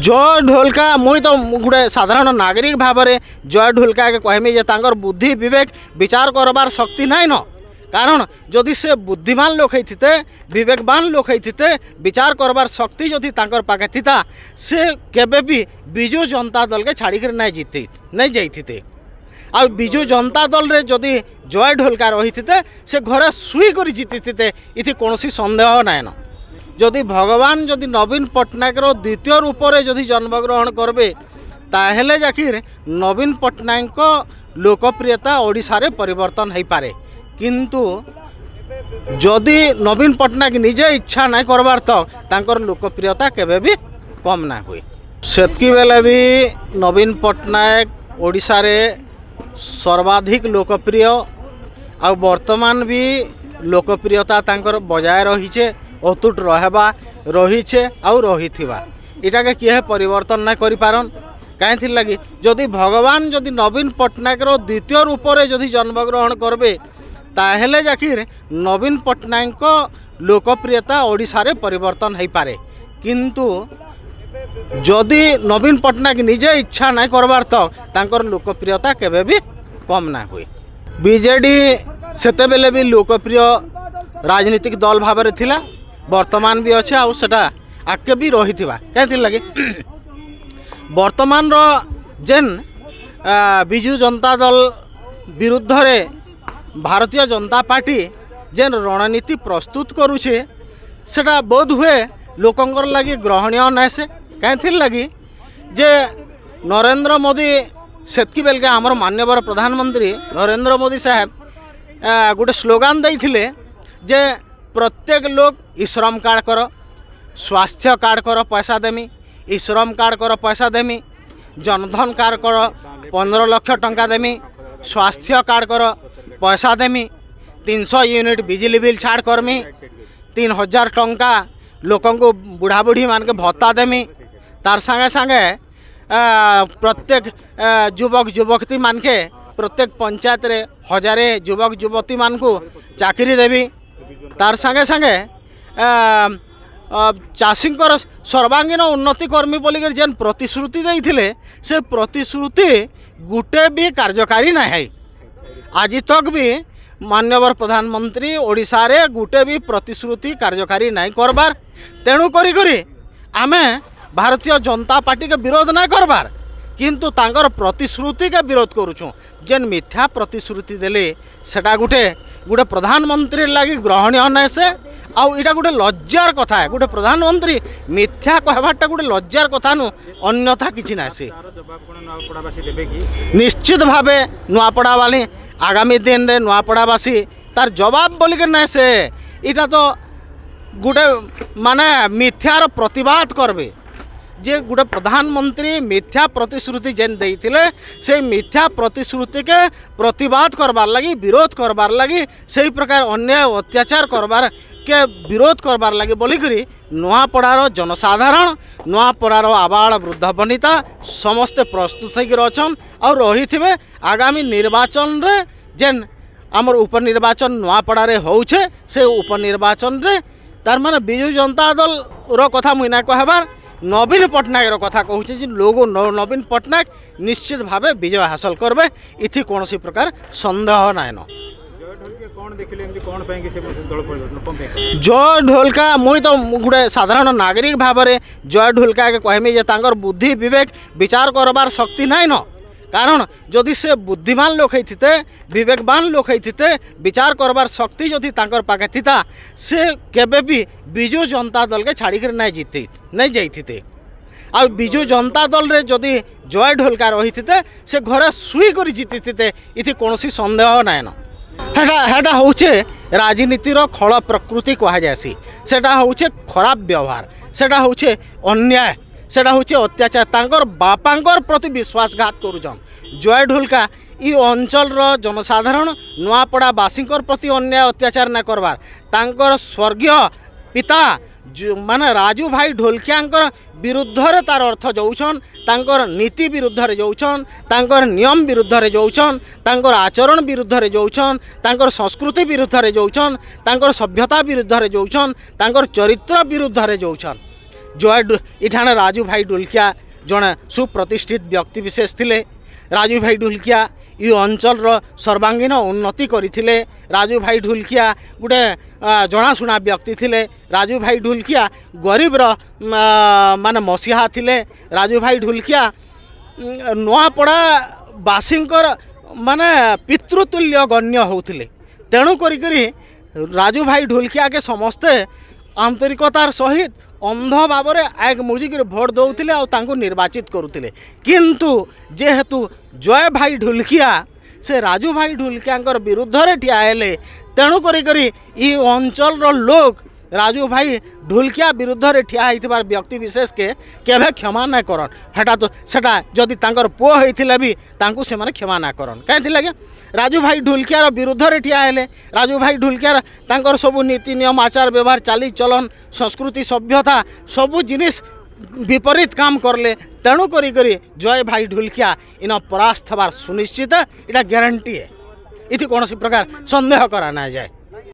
जय ढोलका मुई तो गोटे साधारण नागरिक भाव में जय ढोलका के कहमी जे तांकर बुद्धि विवेक विचार करबार शक्ति नाई न। कारण जदि से बुद्धिमान लोक होते विवेकवान लोक होते विचार करबार शक्ति जदि तांकर पाखे थिता से केबे भी बिजु जनता दल के छाड़ी नहीं जाइथिते। आ बिजु जनता दल रे जदि जय ढोलका रही थे से घरे शुई कर जीति इति कौन सन्देह नाई न। जदि भगवान जदि नवीन पट्टनायक द्वितीय रूप से जदि जन्मग्रहण करबे ताहेले जाकिर नवीन पट्टनायक लोकप्रियता ओडिशा रे परिवर्तन हो पारे। किंतु जदि नवीन पट्टनायक निजे इच्छा नहीं करबार तो तांकर लोकप्रियता केबे भी कम ना हुए। सेतकी बेले भी नवीन पट्टनायक ओडिशा रे सर्वाधिक लोकप्रिय आ वर्तमान भी लोकप्रियता तांकर बजाय रहीचे अतुट रहबा रहीचे आउ रहीथिबा इटा के किए परिवर्तन ना करि पारन। काहे लगी जदि भगवान जदि नवीन पट्टनायक द्वितीय रूप से जदि जन्मग्रहण करबे ताहेले जाकिर नवीन पट्टनायक लोकप्रियता ओडिशा रे परिवर्तन हो पारे। किंतु जदि नवीन पट्टनायक निजे इच्छा नहीं करबार तो तांकर लोकप्रियता केबे भी कम ना हुए। बीजेडी सेते बेले भी लोकप्रिय राजनीतिक दल भाव में थिला वर्तमान भी अच्छे आउ सेटा आगे भी रही कहीं लगे वर्तमान जेन बिजु जनता दल विरुद्ध रे भारतीय जनता पार्टी जेन रणनीति प्रस्तुत करुछे सेटा बोध हुए लोकंकर लगी ग्रहणीय ना से कहीं लगी जे नरेंद्र मोदी सेतकी बेल के आमर मान्यवर प्रधानमंत्री नरेंद्र मोदी साहब गोटे स्लोगान देइथिले जे प्रत्येक लोग ई श्रम कार्ड कर स्वास्थ्य कार्ड कर पैसा देमी ई श्रम कार्ड कर पैसा देमी जनधन कार्ड कर 15 लाख टंका देमी स्वास्थ्य कार्ड कर पैसा देमी 300 यूनिट बिजली बिल छाड़ करमी 3000 टंका लोकं को बुढ़ा बुढ़ी मान के भत्ता देमी तार संगे संगे प्रत्येक युवक युवती मान के प्रत्येक पंचायत रे 1000 युवक युवती मान को चाकरी देवी तार संगे संगे चाषी सर्वांगीन उन्नति कर्मी बोलिक जेन प्रतिश्रुति देइथिले से प्रतिश्रुति गुटे भी कार्यकारी ना है। आज तक भी मान्यवर प्रधानमंत्री ओडिशा रे गुटे भी प्रतिश्रुति कार्यकारी नहीं करबार। तेणु करी आमे भारतीय जनता पार्टी के विरोध ना करबार किंतु तांकर प्रतिश्रुति के विरोध करुछुं। जेन मिथ्या प्रतिश्रुति देले सेटा गुटे प्रधानमंत्री लगी ग्रहणीय ना से आउ इटा गोटे लज्जार कथा है। गोटे प्रधानमंत्री मिथ्या कहबाटा गोटे लज्जार कथा नु अन्यथा किछि ना से निश्चित भावे नुआपड़ावाली आगामी दिन रे नुआपड़ावासी तार जवाब बोलिक ना से इटा तो गोटे माने मिथ्यार प्रतिवाद करबे जे गोटे प्रधानमंत्री मिथ्या प्रतिश्रुति जेन देइथिले से मिथ्या प्रतिश्रुति के प्रतिवाद करबार लगी विरोध करबार लगी से प्रकार अन्याय अत्याचार करबार के विरोध करबार लगी बोलिकरी नुआपड़ार जनसाधारण नुआपड़ार आबाल वृद्ध वनिता समस्ते प्रस्तुत होकर अछन और रही आगामी निर्वाचन रे जेन आमर उपनिर्वाचन नुआपड़ा रे होउछे से उपनिर्वाचन रे तार माने बिजु जनता दल रो कथा मुई ना कहबार नवीन पट्टनायक कथा कहूँ लोग नवीन पट्टनायक निश्चित भावे विजय हासिल करबे इथि कौन सी प्रकार संदेह नाय न। जय ढोलका मुई तो गोटे साधारण नागरिक भाव में जय ढोलका के कहमी जे तांकर बुद्धि विवेक विचार करबार शक्ति नाई न। कारण जदि से बुद्धिमान लोक होते विवेकवान लोक होते विचार करबार शक्ति जदि तांकर पाखे थिता से केबे भी बिजु जनता दल के छाड़ी नहीं जाइथिते। आ बिजु जनता दल रे जदि जय ढोलका रही थे से घरे शुई कर जीति इति कौन सन्देह नाय न। हेटा होचे राजनीतिर खल प्रकृति कहुसी सेटा होचे खराब व्यवहार सेटा होचे अन्याय सेटा होचे अत्याचार तांकर बापांकर प्रति विश्वासघात करुछन। जय ढोलका ई अंचल जनसाधारण नुआपड़ावासी प्रति अन्याय अत्याचार न करबार तांकर स्वर्गीय पिता माने राजू भाई ढोलकियांकर विरुद्ध रे तार अर्थ जाउछन तांकर नीति विरुद्ध रे जाउछन तांकर नियम विरुद्ध रे जाउछन तांकर आचरण विरुद्ध रे जाउछन तांकर संस्कृति विरुद्ध रे जाउछन तांकर सभ्यता विरुद्ध रे जाउछन तांकर चरित्र विरुद्ध रे जाउछन। इठाने राजू भाई ढुलकिया जड़े सुप्रतिष्ठित व्यक्ति विशेष थिले। राजू भाई ढुलकिया ये अंचल सर्वांगीन उन्नति करथिले। राजू भाई ढुलकिया गोटे जनाशुना व्यक्ति थिले। राजू भाई ढुलकिया गरीब माने मसीहा थिले। राजू भाई ढुलकिया नुआपड़ा बासींकर माने पितृतुल्य गण्य होउथिले। तेणु करी राजू भाई ढुलकिया के समस्ते आंतरिकतार सहित अंध भाव आग मुझिक भोट दौले और निर्वाचित करुले। किंतु जेहेतु जय भाई ढुलकिया से राजू भाई ढुलकिया विरुद्ध रे ठिया हेले तेणु करी ई अंचल लोग राजू भाई ढुलकिया विरुद्ध रे ठिया होइथिबार व्यक्ति विशेष के केभे क्षमा ना करन। हेटा तो सेटा जदि तांकर पुओ होइथिले भी तांकु से माने क्षमा ना करन। काहे लगे राजू भाई ढुलकियार विरुद्ध रे ठिया हेले। राजू भाई ढुलकियार तांकर सबु नीति नियम आचार व्यवहार चाली चलन संस्कृति सभ्यता सबु जिनिस विपरीत काम करले। तेणु करी जय भाई ढुलकिया इन परास्त हबार सुनिश्चित इटा ग्यारंटी है। इति कौन प्रकार संदेह करा ना जाए।